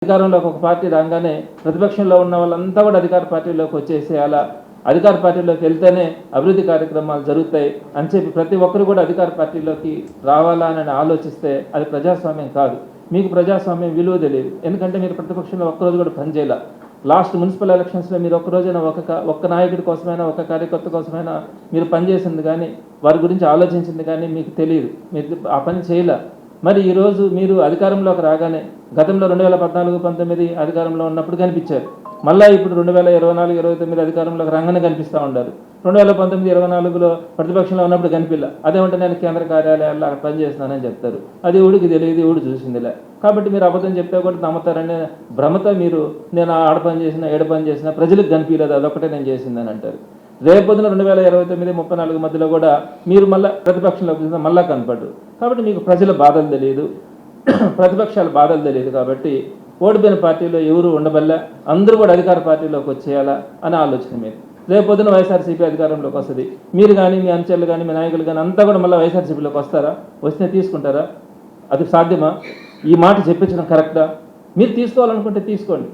అధికారంలోకి ఒక పార్టీ రాగానే ప్రతిపక్షంలో ఉన్న వాళ్ళంతా కూడా అధికార పార్టీలోకి వచ్చేసేయాలా, అధికార పార్టీలోకి వెళ్తేనే అభివృద్ధి కార్యక్రమాలు జరుగుతాయి అని చెప్పి ప్రతి ఒక్కరు కూడా అధికార పార్టీలోకి రావాలా అని ఆలోచిస్తే అది ప్రజాస్వామ్యం కాదు. మీకు ప్రజాస్వామ్యం విలువ తెలియదు. ఎందుకంటే మీరు ప్రతిపక్షంలో ఒక్కరోజు కూడా పనిచేయాల. లాస్ట్ మున్సిపల్ ఎలక్షన్స్లో మీరు ఒక్కరోజైనా ఒక్క నాయకుడి కోసమైనా ఒక కార్యకర్త కోసమైనా మీరు పనిచేసింది కానీ వారి గురించి ఆలోచించింది కానీ మీకు తెలియదు. మీరు ఆ పని చేయలే. మరి ఈరోజు మీరు అధికారంలోకి రాగానే గతంలో 2014-19 అధికారంలో ఉన్నప్పుడు కనిపించారు. మళ్ళీ ఇప్పుడు 2024-29 అధికారంలోకి రాగానే కనిపిస్తూ ఉంటారు. 2019-24లో ప్రతిపక్షంలో ఉన్నప్పుడు కనిపిల్ల. అదేమంటే నేను కేంద్ర కార్యాలయాల్లో అక్కడ పనిచేస్తున్నానని చెప్తారు. అది ఊడికి తెలియదు, ఊడి చూసిందిలే. కాబట్టి మీరు అబద్ధం చెప్తే కూడా నమ్ముతారనే భ్రమతో మీరు నేను ఆడ పని చేసినా ఏడ పని చేసినా ప్రజలకు కనిపించలేదు, అదొకటే నేను చేసిందని అంటారు. రేపొద్దున 2029-34 మధ్యలో కూడా మీరు మళ్ళీ ప్రతిపక్షంలోకి మళ్ళీ కనపడరు. కాబట్టి మీకు ప్రజల బాధలు తెలియదు, ప్రతిపక్షాల బాధలు తెలియదు. కాబట్టి ఓడిపోయిన పార్టీలో ఎవరు ఉండబల్ల, అందరూ కూడా అధికార పార్టీలోకి వచ్చేయాలా అనే ఆలోచన మీరు. రేపొద్దున వైఎస్ఆర్సీపీ అధికారంలోకి వస్తుంది. మీరు కానీ మీ అనుచరులు కానీ మీ నాయకులు కానీ అంతా కూడా మళ్ళీ వైఎస్ఆర్సీపీలోకి వస్తారా? వస్తే తీసుకుంటారా? అది సాధ్యమా? ఈ మాట చెప్పించడం కరెక్టా? మీరు తీసుకోవాలనుకుంటే తీసుకోండి.